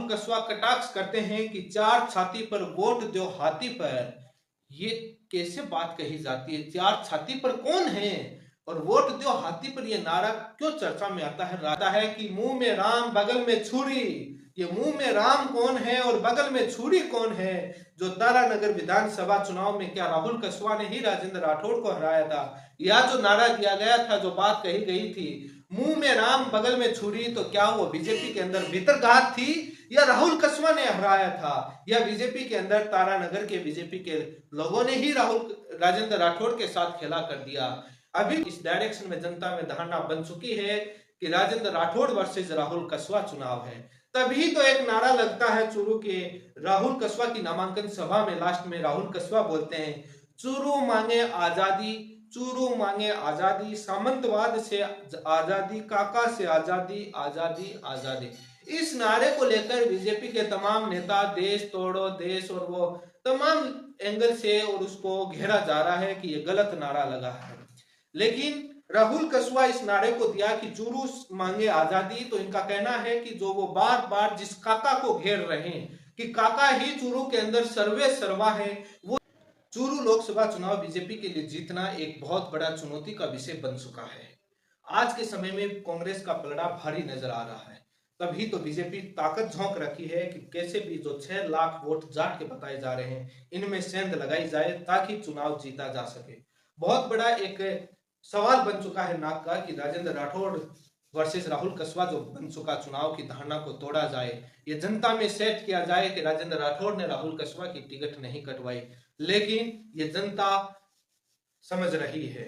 राहुल कसवा कटाक्ष करते हैं कि चार छाती पर वोट दो हाथी पर। ये कैसे बात कही जाती है? चार छाती पर कौन है और वोट दो हाथी पर? ये नारा क्यों चर्चा में आता है? आता है कि मुंह में राम बगल में छुरी। ये मुंह में राम कौन है और बगल में छुरी कौन है? जो तारानगर विधानसभा चुनाव में क्या राहुल कसवा ने ही राजेंद्र राठौड़ को हराया था? या जो नारा दिया गया था, जो बात कही गई थी, मुंह में राम बगल में छुरी, तो क्या वो बीजेपी के अंदर भीतरघात थी या राहुल कसवा ने हराया था? या बीजेपी के अंदर तारानगर के बीजेपी के लोगों ने ही राजेंद्र राठौड़ के साथ खेला कर दिया? अभी इस डायरेक्शन में जनता में धारणा बन चुकी है कि राजेंद्र राठौड़ वर्सेस राहुल कसवा चुनाव है। तभी तो एक नारा लगता है चूरू के राहुल कसवा की नामांकन सभा में। लास्ट में राहुल कसवा बोलते हैं, चूरू मांगे आजादी, चूरू मांगे आजादी, सामंतवाद से आजादी, काका से आजादी, आजादी आजादी। इस नारे को लेकर बीजेपी के तमाम नेता देश तोड़ो देश और वो तमाम एंगल से और उसको घेरा जा रहा है कि ये गलत नारा लगा है। लेकिन राहुल कसवा इस नारे को दिया कि चूरू मांगे आजादी, तो इनका कहना है कि जो वो बार बार जिस काका को घेर रहे हैं कि काका ही चूरू के अंदर सर्वे सर्वा है, वो चूरू लोकसभा चुनाव बीजेपी के लिए जीतना एक बहुत बड़ा चुनौती का विषय बन चुका है। आज के समय में कांग्रेस का पलड़ा भारी नजर आ रहा है। तभी तो बीजेपी ताकत झोंक रखी है कि कैसे भी जो 6 लाख वोट जाट के बताए जा रहे हैं, इनमें सेंध लगाई जाए ताकि चुनाव जीता जा सके। बहुत बड़ा एक सवाल बन चुका है नाक का कि राजेंद्र राठौड़ वर्सेस राहुल कसवा जो बन चुका चुनाव की धारणा को तोड़ा जाए, ये जनता में सेट किया जाए कि राजेंद्र राठौड़ ने राहुल कसवा की टिकट नहीं कटवाई। लेकिन ये जनता समझ रही है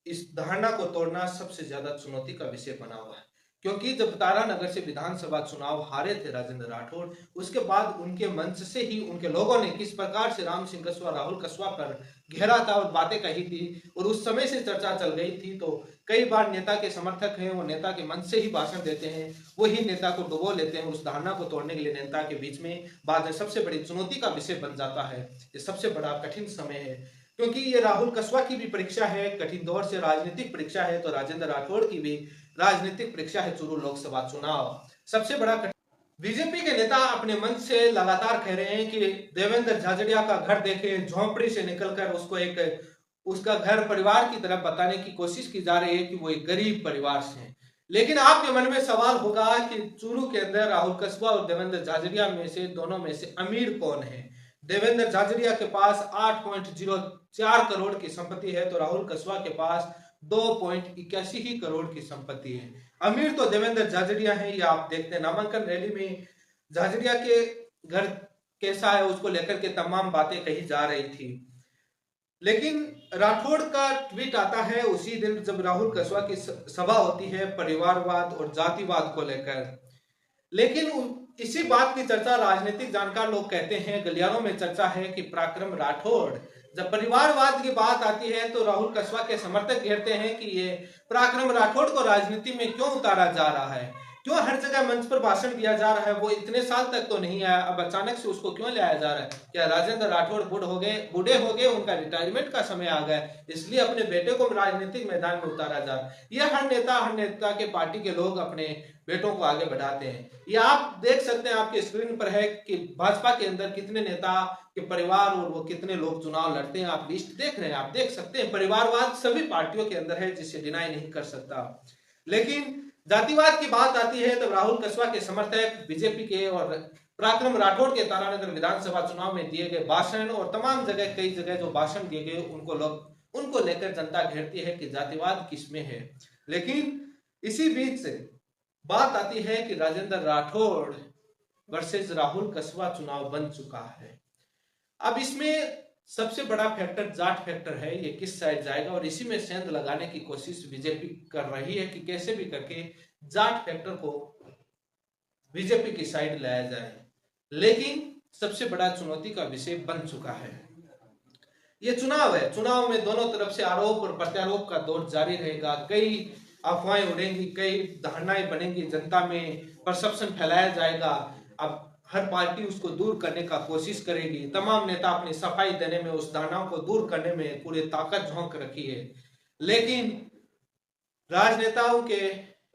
इस धारणा को तोड़ना सबसे ज्यादा चुनौती का विषय बना हुआ है। क्योंकि जब तारानगर से विधानसभा चुनाव हारे थे राजेंद्र राठौड़, उसके बाद उनके मंच से ही उनके लोगों ने किस प्रकार से राम सिंह कसवा, राहुल कसवा पर घेरा था और बातें कही थी, और उस समय से चर्चा चल गई थी। तो कई बार नेता के समर्थक हैं, वो नेता के मंच से ही भाषण देते हैं, वही नेता को डुबो लेते हैं उस धारणा को तोड़ने के लिए। नेता के बीच में बाद में सबसे बड़ी चुनौती का विषय बन जाता है। ये सबसे बड़ा कठिन समय है, क्योंकि ये राहुल कसवा की भी परीक्षा है, कठिन दौर से राजनीतिक परीक्षा है, तो राजेंद्र राठौड़ की भी राजनीतिक परीक्षा है चूरू लोकसभा चुनाव। सबसे बड़ा बीजेपी के नेता अपने मंच से लगातार कह रहे हैं कि देवेंद्र झाझड़िया का घर देखे, झोंपड़ी से निकलकर उसको एक उसका घर परिवार की तरफ बताने की कोशिश की जा रही है कि वो एक गरीब परिवार से है। लेकिन आपके मन में सवाल होगा कि चूरू के अंदर राहुल कसवा और देवेंद्र झाझड़िया में से दोनों में से अमीर कौन है? देवेंद्र झाझड़िया के पास 8.04 करोड़ की संपत्ति है, तो राहुल कसवा के पास 2.81 ही करोड़ की संपत्ति है। अमीर तो देवेंद्र झाझड़िया है। ये आप देखते हैं नामांकन रैली में झाझड़िया के घर कैसा है उसको लेकर के तमाम बातें कही जा रही थी। लेकिन राठौड़ का ट्वीट आता है उसी दिन जब राहुल कसवा की सभा होती है परिवारवाद और जातिवाद को लेकर। लेकिन इसी बात की चर्चा राजनीतिक जानकार लोग कहते हैं, गलियारों में चर्चा है कि पराक्रम राठौड़, जब परिवारवाद की बात आती है तो राहुल कसवा के समर्थक घेरते हैं कि ये पराक्रम राठौड़ को राजनीति में क्यों उतारा जा रहा है, क्यों हर जगह मंच पर भाषण दिया जा रहा है, वो इतने साल तक तो नहीं आया, अब अचानक से उसको क्यों लाया जा रहा है? क्या राजेंद्र राठौड़ बूढ़े हो गए, उनका रिटायरमेंट का समय आ गया, इसलिए अपने बेटे को राजनीतिक मैदान में उतारा जा रहा है? यह हर नेता के पार्टी के लोग अपने बेटों को आगे बढ़ाते हैं। ये आप देख सकते हैं, आपके स्क्रीन पर है कि भाजपा के अंदर कितने नेता के परिवार और वो कितने लोग चुनाव लड़ते हैं। आप लिस्ट देख रहे हैं, आप देख सकते हैं परिवारवाद सभी पार्टियों के अंदर है, जिसे डिनाई नहीं कर सकता। लेकिन जातिवाद की बात आती है तब राहुल कसवा के समर्थक बीजेपी के और पराक्रम राठौड़ के तारानगर विधानसभा चुनाव में दिए गए भाषण और तमाम जगह कई जगह जो भाषण दिए गए उनको लेकर जनता घेरती है कि जातिवाद किसमें है। लेकिन इसी बीच बात आती है कि राजेंद्र राठौड़ वर्सेस राहुल कसवा चुनाव बन चुका है। अब इसमें सबसे बड़ा फैक्टर जाट फैक्टर है, ये किस साइड जाएगा, और इसी में सेंध लगाने की कोशिश बीजेपी कर रही है कि कैसे भी करके जाट फैक्टर को बीजेपी की साइड लाया जाए। लेकिन सबसे बड़ा चुनौती का विषय बन चुका है। ये चुनाव है, चुनाव में दोनों तरफ से आरोप और प्रत्यारोप का दौर जारी रहेगा। कई अफवाहें उड़ेंगी, कई धारणाएं बनेंगी, जनता में परसेप्शन फैलाया जाएगा। अब हर पार्टी उसको दूर करने का कोशिश करेगी। तमाम नेता अपनी सफाई देने में, उस धारणाओं को दूर करने में पूरी ताकत झोंक रखी है। लेकिन राजनेताओं के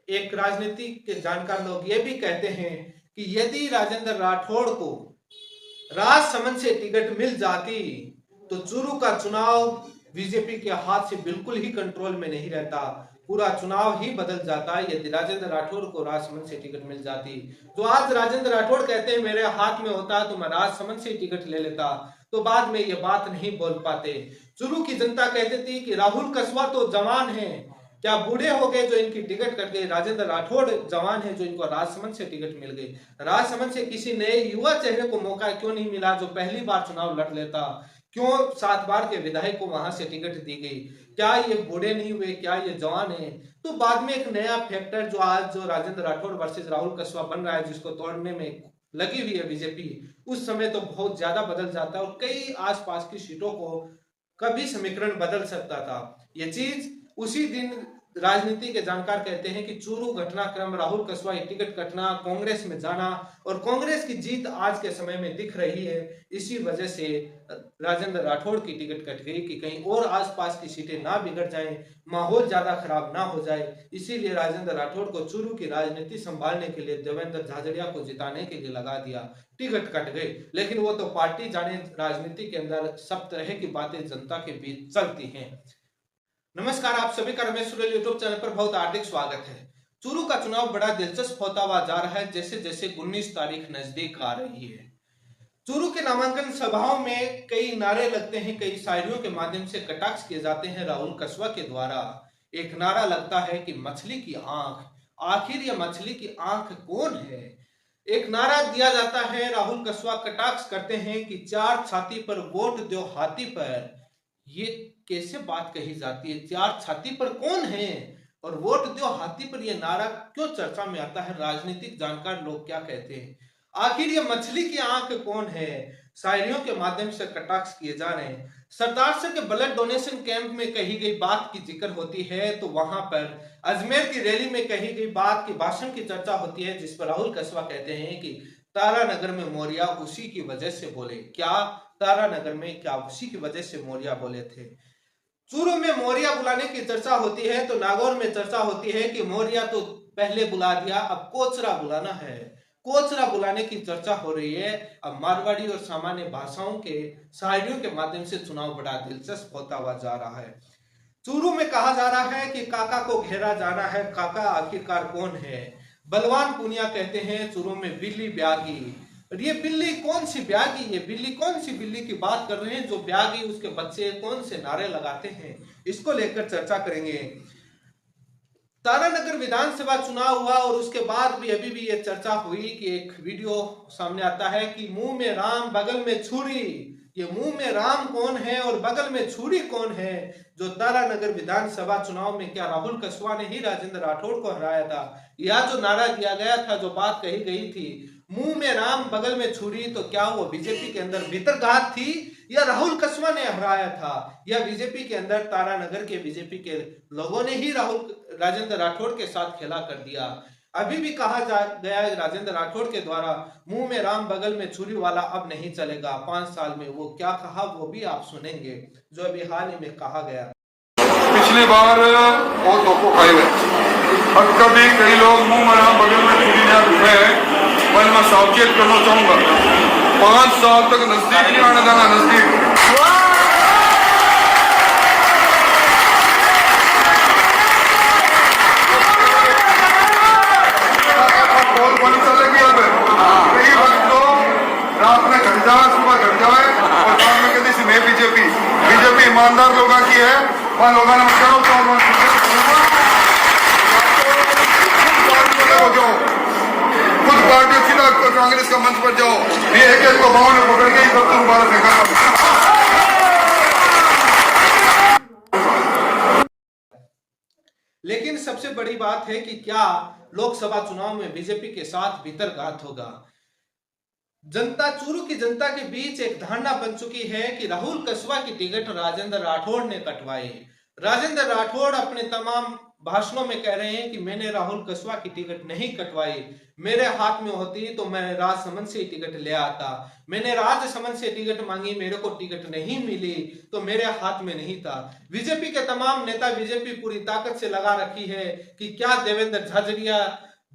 एक राजनीति के जानकार लोग ये भी कहते हैं कि यदि राजेंद्र राठौड़ को राजसमंद से टिकट मिल जाती तो चूरू का चुनाव बीजेपी के हाथ से बिल्कुल ही कंट्रोल में नहीं रहता, पूरा चुनाव ही बदल जाता यदि राजेंद्र राठौड़ को राजसमंद से टिकट मिल जाती। तो आज राजेंद्र राठौड़ कहते हैं मेरे हाथ में होता तो मैं राजसमंद से टिकट ले लेता, तो बाद में ये बात नहीं बोल पाते। चूरू की जनता कहती थी कि राहुल कस्वा तो जवान है, क्या बूढ़े हो गए जो इनकी टिकट कट गई, राजेंद्र राठौड़ जवान है जो इनको राजसमंद से टिकट मिल गई। राजसमंद से किसी नए युवा चेहरे को मौका क्यों नहीं मिला जो पहली बार चुनाव लड़ लेता, क्यों 7 बार के विधायक को वहां से टिकट दी गई, क्या ये बूढ़े नहीं हुए, क्या ये जवान है। तो बाद में एक नया फैक्टर जो आज जो राजेंद्र राठौड़ वर्सेस राहुल कस्वा बन रहा है, जिसको तोड़ने में लगी हुई है बीजेपी, उस समय तो बहुत ज्यादा बदल जाता है और कई आसपास की सीटों को कभी समीकरण बदल सकता था। ये चीज उसी दिन राजनीति के जानकार कहते हैं कि चूरू घटनाक्रम, राहुल कस्वा टिकट कटना, कांग्रेस में जाना और कांग्रेस की जीत आज के समय में दिख रही है, इसी वजह से राजेंद्र राठौड़ की टिकट कट गई कि कहीं और आसपास की सीटें ना बिगड़ जाएं, माहौल ज्यादा खराब ना हो जाए। इसीलिए राजेंद्र राठौड़ को चूरू की राजनीति संभालने के लिए देवेंद्र झाझड़िया को जिताने के लिए लगा दिया, टिकट कट गई। लेकिन वो तो पार्टी जाने, राजनीति के अंदर सब तरह की बातें जनता के बीच चलती हैं। नमस्कार, आप सभी का रमेश सुरेल यूट्यूब चैनल पर बहुत हार्दिक स्वागत है। चूरू का चुनाव बड़ा दिलचस्प होता हुआ जा रहा है जैसे जैसे 19 तारीख नजदीक आ रही है। चूरू के नामांकन सभाओं में कई नारे लगते हैं, कई शायरियों के माध्यम से कटाक्ष किए जाते हैं राहुल कस्वा के द्वारा। एक नारा लगता है कि मछली की आंख, आखिर ये मछली की आंख कौन है। एक नारा दिया जाता है, राहुल कस्वा कटाक्ष करते हैं कि 4 छाती पर वोट दो हाथी पर। ये कैसे बात कही जाती है, 4 छाती पर कौन है और वोट दो हाथी पर, यह नारा क्यों चर्चा में आता है। राजनीतिक जानकार लोग क्या कहते हैं, आखिर ये मछली की आंख कौन है, शायरियों के माध्यम से कटाक्ष किए जा रहे हैं। सरदार सर के ब्लड डोनेशन कैंप में कही गई बात की जिक्र होती है तो वहां पर अजमेर की रैली में कही गई बात की भाषण की चर्चा होती है, जिस पर राहुल कस्वा कहते हैं कि तारानगर में मौर्या उसी की वजह से बोले। क्या तारानगर में क्या उसी की वजह से मौर्या बोले थे। चूरू में मौर्या बुलाने की चर्चा होती है तो नागौर में चर्चा होती है कि मौर्या तो पहले बुला दिया, अब कोचरा बुलाना है, कोचरा बुलाने की चर्चा हो रही है। अब मारवाड़ी और सामान्य भाषाओं के शायरियों के माध्यम से चुनाव बड़ा दिलचस्प होता हुआ जा रहा है। चूरू में कहा जा रहा है कि काका को घेरा जाना है, काका आखिरकार कौन है। बलवान पुनिया कहते हैं चूरू में बिल्ली ब्यागी, और ये बिल्ली कौन सी ब्यागी, ये बिल्ली कौन सी बिल्ली की बात कर रहे हैं जो ब्यागी, उसके बच्चे कौन से नारे लगाते हैं, इसको लेकर चर्चा करेंगे। तारानगर विधानसभा चुनाव हुआ और उसके बाद भी अभी भी ये चर्चा हुई कि एक वीडियो सामने आता है कि मुंह में राम बगल में छुरी। ये मुंह में राम कौन है और बगल में छुरी कौन है जो तारानगर विधानसभा चुनाव में, क्या राहुल कस्वा ने ही राजेंद्र राठौड़ को हराया था, या जो नारा दिया गया था, जो बात कही गई थी मुंह में राम बगल में छुरी, तो क्या वो बीजेपी के अंदर भीतरघात थी या राहुल कस्वा ने हराया था, या बीजेपी के अंदर तारानगर के बीजेपी के लोगों ने ही राजेंद्र राठौड़ के साथ खेला कर दिया। अभी भी कहा गया है राजेंद्र राठौड़ के द्वारा मुंह में राम बगल में छुरी वाला अब नहीं चलेगा। 5 साल में वो क्या कहा वो भी आप सुनेंगे, जो अभी हाल ही में कहा गया। पिछली बार बहुत धोखो खाए गए, अब कभी कई लोग मुंह में राम बगल में छुरी ना रखे, मैं सावचेत करना चाहूंगा। 5 साल तक नजदीक नहीं आने देना, नजदीक बीजेपी ईमानदार लोगों की है, वहाँ लोगों ने खुद पार्टी सीधा कांग्रेस का मंच पर जाओ, ये एक को भाव में पकड़ के सब दोबारा फेंका। लेकिन सबसे बड़ी बात है कि क्या लोकसभा चुनाव में बीजेपी के साथ भीतरघात होगा। जनता, चूरू की जनता के बीच एक धारणा बन चुकी है कि राहुल कस्वा की टिकट राजेंद्र राठौड़ ने कटवाई। राजेंद्र राठौड़ अपने तमाम भाषणों में कह रहे हैं कि मैंने राहुल कस्वा की टिकट नहीं कटवाई, मेरे हाथ में होती तो मैं राजसमंद से टिकट ले आता, मैंने राजसमंद से टिकट मांगी, मेरे को टिकट नहीं मिली तो मेरे हाथ में नहीं था। बीजेपी के तमाम नेता, बीजेपी पूरी ताकत से लगा रखी है कि क्या देवेंद्र झाझड़िया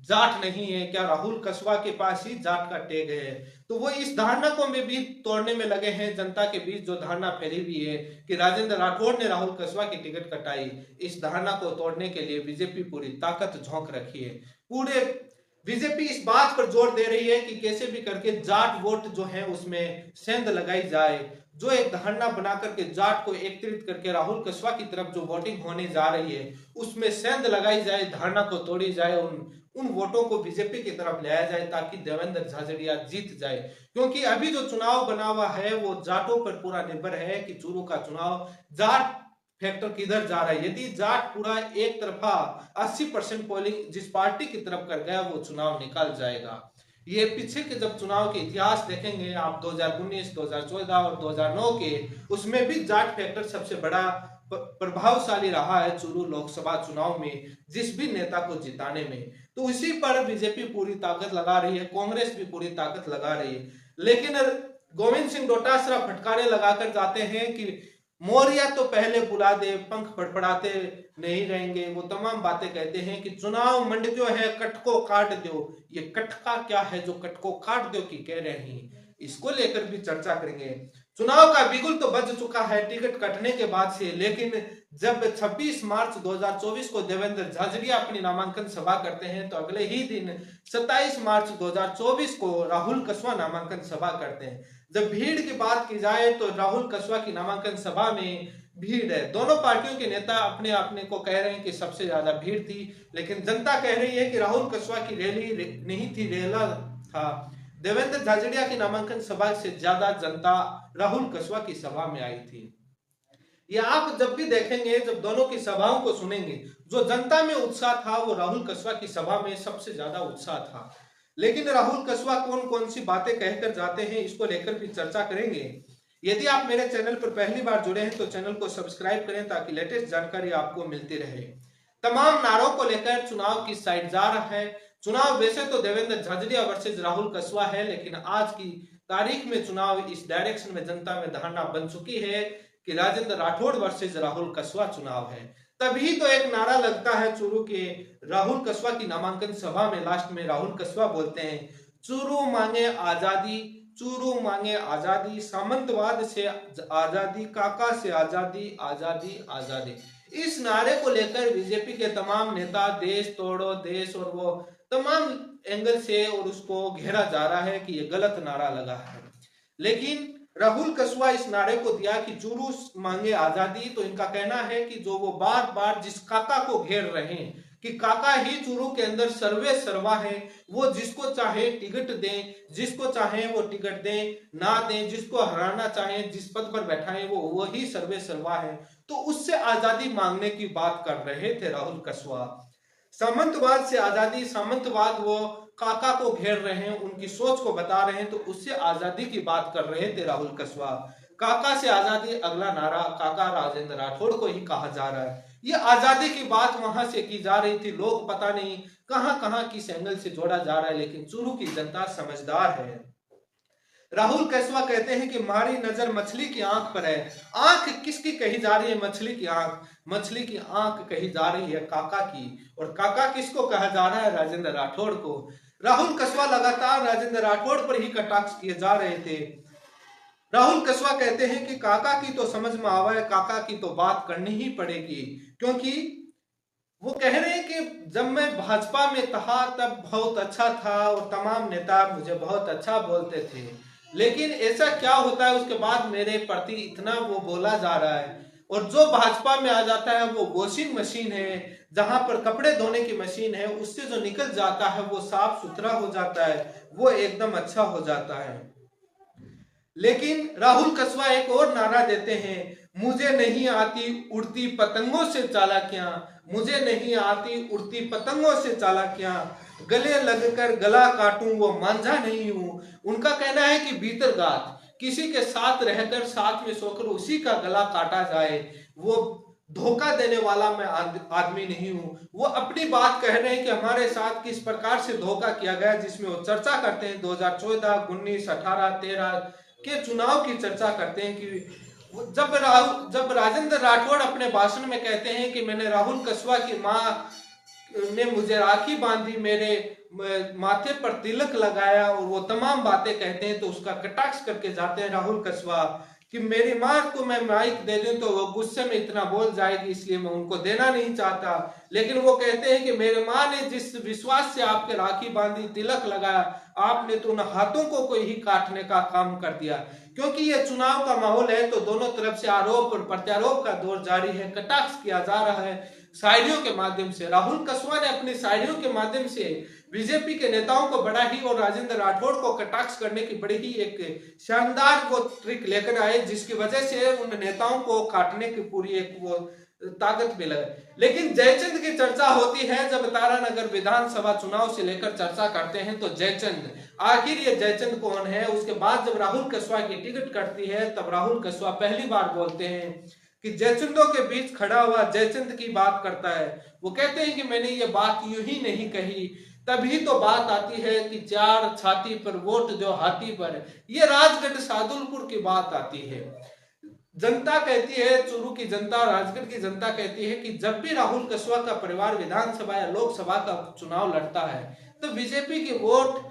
जाट नहीं है, क्या राहुल कसवा के पास ही जाट का टैग है? तो वो इस धारणा को में भी तोड़ने में लगे हैं। जनता के बीच जो धारणा फैली हुई है कि राजेंद्र राठौड़ ने राहुल कसवा की टिकट कटाई, इस धारणा को तोड़ने के लिए बीजेपी पूरी ताकत झोंक रखी है। पूरे बीजेपी इस बात पर जोर दे रही है कि कैसे भी करके जाट वोट जो है उसमें सेंध लगाई जाए। जो एक धारणा बना करके जाट को एकत्रित करके राहुल कसवा की तरफ जो वोटिंग होने जा रही है उसमें सेंध लगाई जाए, धारणा को तोड़ी जाए, उन वोटों को बीजेपी की तरफ लाया जाए ताकि देवेंद्र झाझड़िया जीत जाए। क्योंकि अभी जो चुनाव बना हुआ है वो जाटों पर पूरा निर्भर है कि चूरू का चुनाव जाट फैक्टर किधर जा रहा है। यदि जाट पूरा एक तरफा 80% पोलिंग जिस पार्टी की तरफ कर गया वो चुनाव निकाल जाएगा। ये पीछे के जब चुनाव के इतिहास देखेंगे आप 2019, 2014 और 2009 के, उसमें भी जाट फैक्टर सबसे बड़ा प्रभावशाली रहा है चूरू लोकसभा चुनाव में जिस भी नेता को जिताने में। तो इसी पर बीजेपी पूरी ताकत लगा रही है, कांग्रेस भी पूरी ताकत लगा रही है। लेकिन गोविंद सिंह डोटासरा फटकारे लगाकर जाते हैं कि मौर्या तो पहले बुला दे, पंख फड़फड़ाते नहीं रहेंगे। वो तमाम बातें कहते हैं कि चुनाव मंडक्यो है, कटको काट दो। ये कटका क्या है जो कटको काट दो की कह रहे हैं, इसको लेकर भी चर्चा करेंगे। चुनाव का बिगुल तो बज चुका है टिकट कटने के बाद से, लेकिन जब 26 मार्च 2024 को देवेंद्र झाझड़िया अपनी नामांकन सभा करते हैं तो अगले ही दिन 27 मार्च 2024 को राहुल कसवा नामांकन सभा करते हैं। जब भीड़ की बात की जाए तो राहुल कसवा की नामांकन सभा में भीड़ है। दोनों पार्टियों के नेता अपने अपने को कह रहे हैं कि सबसे ज्यादा भीड़ थी, लेकिन जनता कह रही है कि राहुल कसवा की रैली नहीं थी, रेला था। देवेंद्र झाझड़िया की नामांकन सभा से ज्यादा जनता राहुल कसवा की सभा में आई थी। ये आप जब भी देखेंगे, जब दोनों की सभाओं को सुनेंगे, जो जनता में उत्साह था वो राहुल कसवा की सभा में सबसे ज्यादा उत्साह था। लेकिन राहुल कसवा कौन कौन सी बातें कहकर जाते हैं इसको लेकर भी चर्चा करेंगे। यदि आप मेरे चैनल पर पहली बार जुड़े हैं तो चैनल को सब्सक्राइब करें ताकि लेटेस्ट जानकारी आपको मिलती रहे। तमाम नारों को लेकर चुनाव की साइड जा रहा है। चुनाव वैसे तो देवेंद्र झाझड़िया वर्सेज राहुल कसवा है, लेकिन आज की तारीख में चुनाव इस डायरेक्शन में जनता में धारणा बन चुकी है कि राजेंद्र राठौड़ वर्सेज राहुल कसवा चुनाव है। तभी तो एक नारा लगता है चूरू के राहुल कसवा की नामांकन सभा में। लास्ट में राहुल कसवा बोलते हैं, चूरू मांगे आजादी, चूरू मांगे आजादी, सामंतवाद से आजादी, काका से आजादी, आजादी आजादी। इस नारे को लेकर बीजेपी के तमाम नेता देश तोड़ो देश और वो तमाम एंगल से और उसको घेरा जा रहा है कि ये गलत नारा लगा है। लेकिन राहुल कसवा इस नारे को दिया कि चूरू मांगे आजादी, तो इनका कहना है कि जो वो बार बार जिस काका को घेर रहे हैं कि काका ही चूरू के अंदर सर्वे सर्वा है, वो जिसको चाहे टिकट दें, जिसको चाहे वो टिकट दें ना दें, जिसको हराना चाहे जिस पद पर बैठाएं वो ही सर्वे सर्वा है। तो उससे आजादी मांगने की बात कर रहे थे राहुल कसवा। सामंतवाद से आजादी, सामंतवाद वो काका को घेर रहे हैं, उनकी सोच को बता रहे हैं, तो उससे आजादी की बात कर रहे थे राहुल कसवा। काका से आजादी अगला नारा काका राजेंद्र राठौड़ को ही कहा जा रहा है। ये आजादी की बात वहां से की जा रही थी। लोग पता नहीं कहां कहां किस एंगल से जोड़ा जा रहा है, लेकिन चूरू की जनता समझदार है। राहुल कसवा कहते हैं कि हमारी नजर मछली की आंख पर है। आंख किसकी कही जा रही है? मछली की आंख। मछली की आंख कही जा रही है काका की, और काका किसको कहा जा रहा है? राजेंद्र राठौड़ को। राहुल कसवा लगातार राजेंद्र राठौड़ पर ही कटाक्ष किए जा रहे थे। राहुल कसवा कहते हैं कि काका की तो समझ में आवा है, काका की तो बात करनी ही पड़ेगी, क्योंकि वो कह रहे हैं कि जब मैं भाजपा में था तब बहुत अच्छा था और तमाम नेता मुझे बहुत अच्छा बोलते थे, लेकिन ऐसा क्या होता है उसके बाद मेरे प्रति इतना वो बोला जा रहा है। और जो भाजपा में आ जाता है वो वॉशिंग मशीन है, जहां पर कपड़े धोने की मशीन है, उससे जो निकल जाता है वो साफ सुथरा हो जाता है, वो एकदम अच्छा हो जाता है। लेकिन राहुल कसवा एक और नारा देते हैं, मुझे नहीं आती उड़ती पतंगों से चालाकियां, मुझे नहीं आती उड़ती पतंगों से चालाकियां, गले लगकर गला काटूं वो मांझा नहीं हूं। उनका कहना है कि भीतरगात किसी के साथ रहकर साथ में सोकर उसी का गला काटा जाए, वो धोखा देने वाला मैं आदमी नहीं हूं। वो अपनी बात कह रहे हैं कि हमारे साथ किस प्रकार से धोखा किया गया, जिसमें वो चर्चा करते हैं 2014, 19, 18, 13 के चुनाव की चर्चा करते हैं कि जब राजेंद्र राठौड़ अपने भाषण में कहते हैं कि मैंने राहुल कसवा की मां ने मुझे राखी बांधी, मेरे माथे पर तिलक लगाया और वो तमाम बातें कहते हैं, तो उसका कटाक्ष करके जाते हैं राहुल कसवा कि मेरी माँ को मैं माइक दे दूं तो वो गुस्से में इतना बोल जाएगी, इसलिए मैं उनको देना नहीं चाहता। लेकिन वो कहते हैं कि मेरे माँ ने जिस विश्वास से आपके राखी बांधी, तिलक लगाया, आपने तो उन हाथों को कोई ही काटने का काम कर दिया। क्योंकि ये चुनाव का माहौल है तो दोनों तरफ से आरोप और प्रत्यारोप का दौर जारी है, कटाक्ष किया जा रहा है शायरियों के माध्यम से। राहुल कसवा ने अपनी शायरियों के माध्यम से बीजेपी के नेताओं को बड़ा ही और राजेंद्र राठौड़ को कटाक्ष करने की बड़ी ही एक शानदार वो ट्रिक लेकर आए, जिसकी वजह से उन नेताओं को काटने की पूरी एक वो ताकत मिला। लेकिन जयचंद की चर्चा होती है जब तारानगर विधानसभा चुनाव से लेकर चर्चा करते हैं, तो जयचंद, आखिर ये जयचंद कौन है। उसके बाद जब राहुल कसवा की टिकट कटती है तब राहुल कसवा पहली बार बोलते हैं कि जयचंदों के बीच खड़ा हुआ जयचंद की बात करता है। वो कहते हैं कि मैंने ये बात यूं ही नहीं कही। तभी तो बात आती है कि चार छाती पर वोट दो हाथी पर, ये राजगढ़ सादुलपुर की बात आती है। जनता कहती है, चूरू की जनता, राजगढ़ की जनता कहती है कि जब भी राहुल कसवा का परिवार विधानसभा या लोकसभा का चुनाव लड़ता है तो बीजेपी के वोट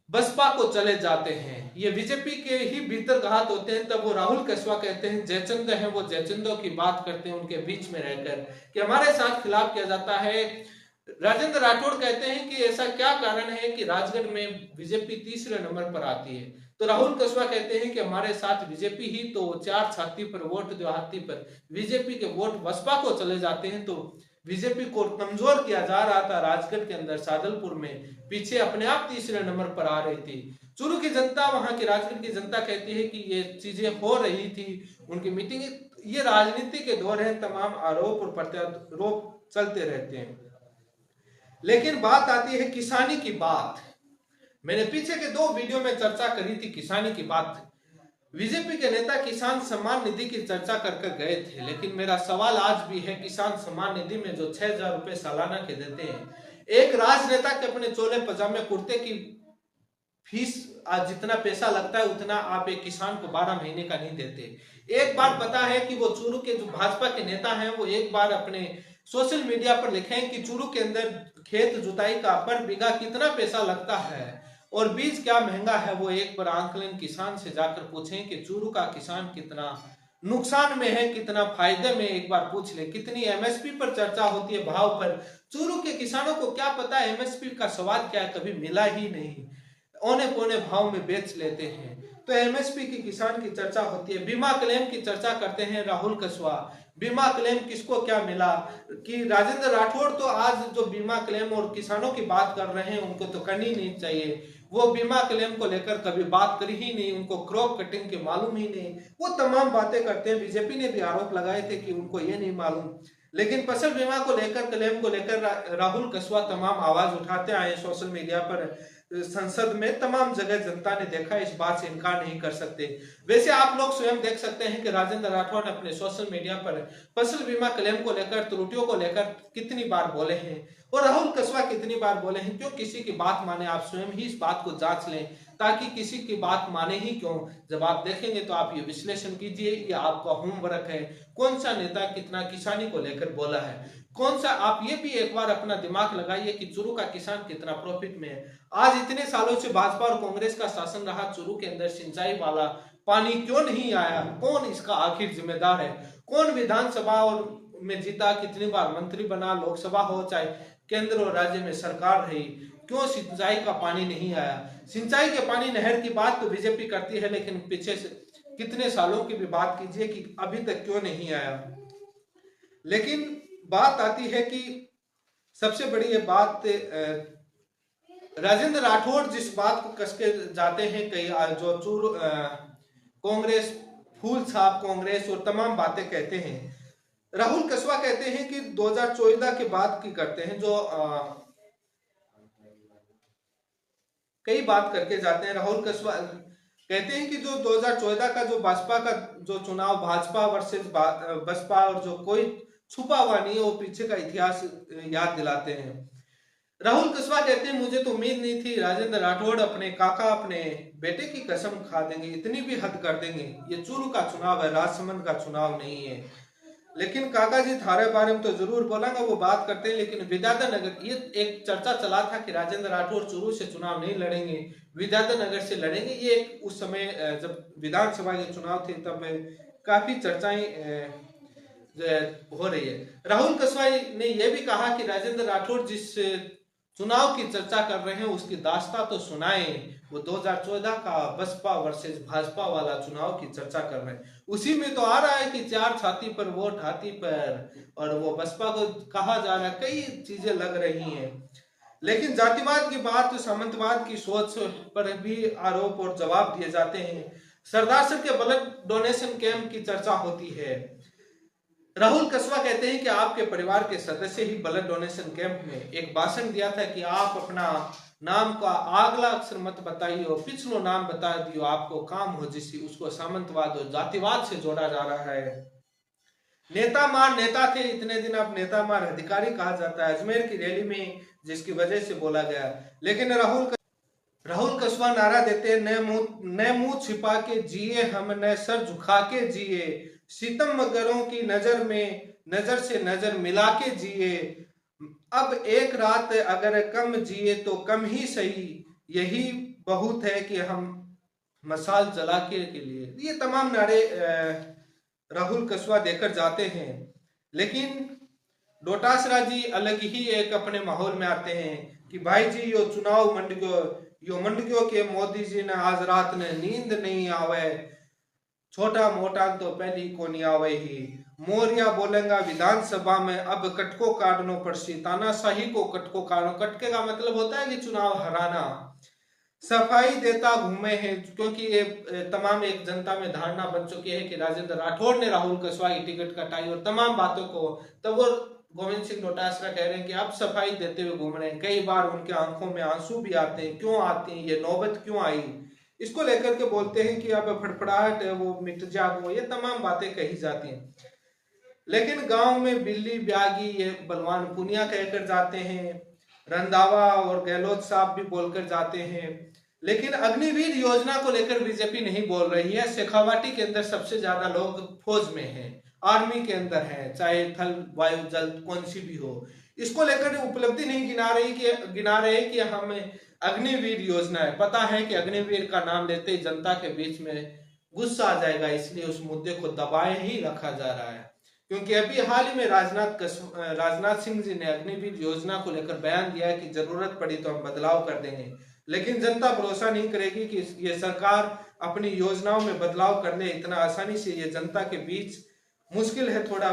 बसपा को चले जाते हैं। ये बीजेपी के ही भीतर घात होते हैं। तब वो राहुल कसवा कहते हैं, जयचंद है वो जयचंदों की बात करते हैं उनके बीच में रहकर कि हमारे साथ खिलाफ किया जाता है। राजेंद्र राठौड़ कहते हैं कि ऐसा क्या कारण है कि राजगढ़ में बीजेपी तीसरे नंबर पर आती है। तो राहुल कसवा कहते हैं कि हमारे साथ बीजेपी ही तो चार छाती पर वोट दो हाथी पर, बीजेपी के वोट बसपा को चले जाते हैं। तो बीजेपी को कमजोर किया जा रहा था राजगढ़ के अंदर, सादुलपुर में पीछे अपने आप तीसरे नंबर पर आ रही थी। चूरू की जनता, वहां की राजगढ़ की जनता कहती है कि ये चीजें हो रही थी, उनकी मीटिंग, ये राजनीति के दौर है, तमाम आरोप और प्रत्यारोप चलते रहते हैं। लेकिन बात आती है किसानी की बात। मैंने पीछे के 2 वीडियो में चर्चा करी थी किसानी की बात। बीजेपी के नेता किसान सम्मान निधि की चर्चा कर गए थे, लेकिन मेरा सवाल आज भी है, किसान सम्मान निधि में जो 6,000 रुपए सालाना के देते हैं, एक राजनेता के अपने चोले पजामे कुर्ते की फीस आज जितना पैसा लगता है उतना आप एक किसान को 12 महीने का नहीं देते। एक बार पता है कि वो चूरू के जो भाजपा के नेता हैं वो एक बार अपने सोशल मीडिया पर लिखें कि चूरू के अंदर खेत जुताई का पर बीघा कितना पैसा लगता है और बीज क्या महंगा है। वो एक बार आंकलन किसान से जाकर पूछें कि चूरू का किसान कितना नुकसान में है, कितना फायदे में, एक बार पूछ ले। कितनी एमएसपी पर चर्चा होती है, भाव पर। चूरू के किसानों को क्या पता एमएसपी का सवाल क्या है, कभी मिला ही नहीं, औने पौने भाव में बेच लेते हैं। तो एमएसपी की किसान की चर्चा होती है। बीमा क्लेम की चर्चा करते हैं राहुल कसवा। बीमा क्लेम किसको क्या मिला कि राजेंद्र राठौड़ तो आज जो बीमा क्लेम और किसानों की बात कर रहे हैं उनको तो करनी नहीं चाहिए। वो बीमा क्लेम को लेकर कभी बात करी ही नहीं, उनको क्रॉप कटिंग के मालूम ही नहीं, वो तमाम बातें करते हैं। बीजेपी ने भी आरोप लगाए थे कि उनको ये नहीं मालूम। लेकिन फसल बीमा को लेकर, क्लेम को लेकर राहुल कसवा तमाम आवाज उठाते आए सोशल मीडिया पर, संसद में, तमाम जगह जनता ने देखा, इस बात से इनकार नहीं कर सकते। वैसे आप लोग स्वयं देख सकते हैं कि राजेंद्र राठौड़ ने अपने सोशल मीडिया पर फसल बीमा क्लेम को लेकर, त्रुटियों को लेकर कितनी बार बोले हैं और राहुल कसवा कितनी बार बोले हैं। क्यों किसी की बात माने, आप स्वयं ही इस बात को जांच लें, ताकि किसी की बात माने ही क्यों। जब आप देखेंगे तो आप ये विश्लेषण कीजिए, ये आपका होमवर्क है, कौन सा नेता कितना किसानी को लेकर बोला है, कौन सा। आप ये भी एक बार अपना दिमाग लगाइए कि चूरू का किसान कितना प्रॉफिट में है। आज इतने सालों से भाजपा और कांग्रेस का शासन रहा, चूरू के अंदर सिंचाई वाला पानी क्यों नहीं आया, कौन इसका आखिर जिम्मेदार है, कौन विधानसभा और में जीता, कितनी बार मंत्री बना, लोकसभा हो चाहे केंद्र और राज्य में सरकार रही, क्यों सिंचाई का पानी नहीं आया। सिंचाई के पानी, नहर की बात तो बीजेपी करती है, लेकिन पीछे से कितने सालों की भी बात कीजिए कि अभी तक क्यों नहीं आया। लेकिन बात आती है कि सबसे बड़ी ये बात, राजेंद्र राठौड़ जिस बात को कसके जाते हैं, कई जो चूरू कांग्रेस, फूल छाप कांग्रेस और तमाम बातें कहते हैं। राहुल कसवा कहते हैं कि 2014 के बाद की करते हैं, जो कई बात करके जाते हैं। राहुल कसवा कहते हैं कि जो 2014 का जो भाजपा का जो चुनाव, भाजपा वर्सेस बसपा, और जो कोई छुपा हुआ नहीं है, वो पीछे का इतिहास याद दिलाते हैं। राहुल कसवा कहते हैं मुझे तो उम्मीद नहीं थी राजेंद्र राठौड़ अपने काका, अपने बेटे की कसम खा देंगे, इतनी भी हद कर देंगे। ये चूरू का चुनाव है, राजसमंद का चुनाव नहीं है। लेकिन काका जी थारे बारे में तो जरूर बोलेंगे, वो बात करते हैं। लेकिन विद्याधर नगर, ये एक चर्चा चला था कि राजेंद्र राठौर चूरू से चुनाव नहीं लड़ेंगे, विद्याधर नगर से लड़ेंगे। ये एक उस समय जब विधानसभा के चुनाव थे तब काफी चर्चाएं हो रही है। राहुल कसवा ने यह भी कहा कि राजेंद्र राठौर जिस चुनाव की चर्चा कर रहे हैं उसकी दास्ता तो सुनाए, वो 2014 का बसपा वर्सेस भाजपा वाला चुनाव की चर्चा कर रहे हैं। उसी में तो आ रहा है कि चार छाती पर वोट हाथी पर, और वो बसपा को कहा जा रहा है, कई चीजें लग रही हैं। लेकिन जातिवाद की बात, सामंतवाद की सोच पर भी आरोप और जवाब दिए जाते हैं। सरदार सर के ब्लड डोनेशन कैंप की चर्चा होती है। राहुल कसवा कहते हैं कि आपके परिवार के सदस्य ही ब्लड डोनेशन कैंप में एक भाषण दिया था कि आप अपना नाम का अगला अक्षर मत बताइए और पिछलो नाम बता दियो, आपको काम हो जिससे उसको सामंतवाद और जातिवाद से जोड़ा जा रहा है। नेता मार नेता थे इतने दिन, अब नेता मार अधिकारी कहा जाता है अजमेर की रैली में, जिसकी वजह से बोला गया। लेकिन राहुल कसवा नारा देते हैं, न मुंह छिपा के जिए हम, न सर झुका के जिए, सितमगरों की नजर में नजर से नजर मिला के जिए, अब एक रात अगर कम जिए तो कम ही सही, यही बहुत है कि हम मसाल जला के लिए। ये तमाम नारे राहुल कसवा देकर जाते हैं। लेकिन डोटासरा जी अलग ही एक अपने माहौल में आते हैं कि भाई जी यो चुनाव मंडगियो के मोदी जी ने आज रात ने नींद नहीं आवे, छोटा मोटा तो पहली को नहीं आवे ही, मोरिया बोलेगा विधानसभा में अब कटको काटनो पड़सी, तानाशाही को कटको काटनो। कटके का मतलब होता है कि चुनाव हराना। सफाई देता घूमे हैं, क्योंकि ये तमाम एक जनता में धारणा बन चुकी है कि राजेंद्र राठौर ने राहुल कसवा की टिकट कटाई और तमाम बातों को। तब वो गोविंद सिंह डोटासरा कह रहे हैं कि अब सफाई देते हुए घूम रहे हैं। कई बार उनके आंखों में आंसू भी आते हैं, क्यों आते हैं, ये नौबत क्यों आई, इसको लेकर के बोलते हैं कि अब फड़फड़ाहट है वो मिट जागो, ये तमाम बातें कही जाती हैं। लेकिन गांव में बिल्ली ब्यागी ये बलवान पुनिया कहकर जाते हैं, रंधावा और गहलोत साहब भी बोलकर जाते हैं। लेकिन अग्निवीर योजना को लेकर बीजेपी नहीं बोल रही है। शेखावाटी के अंदर सबसे ज्यादा लोग फौज में हैं, आर्मी के अंदर हैं, चाहे थल वायु जल कौन सी भी हो, इसको लेकर उपलब्धि नहीं गिना रहे कि हमें अग्निवीर योजना है। पता है कि अग्निवीर का नाम लेते ही जनता के बीच में गुस्सा आ जाएगा, इसलिए उस मुद्दे को दबाए ही रखा जा रहा है। क्योंकि अभी हाल ही में राजनाथ सिंह जी ने अग्निवीर योजना को लेकर बयान दिया है कि जरूरत पड़ी तो हम बदलाव कर देंगे। लेकिन जनता भरोसा नहीं करेगी कि ये सरकार अपनी योजनाओं में बदलाव कर ले इतना आसानी से। ये जनता के बीच मुश्किल है थोड़ा।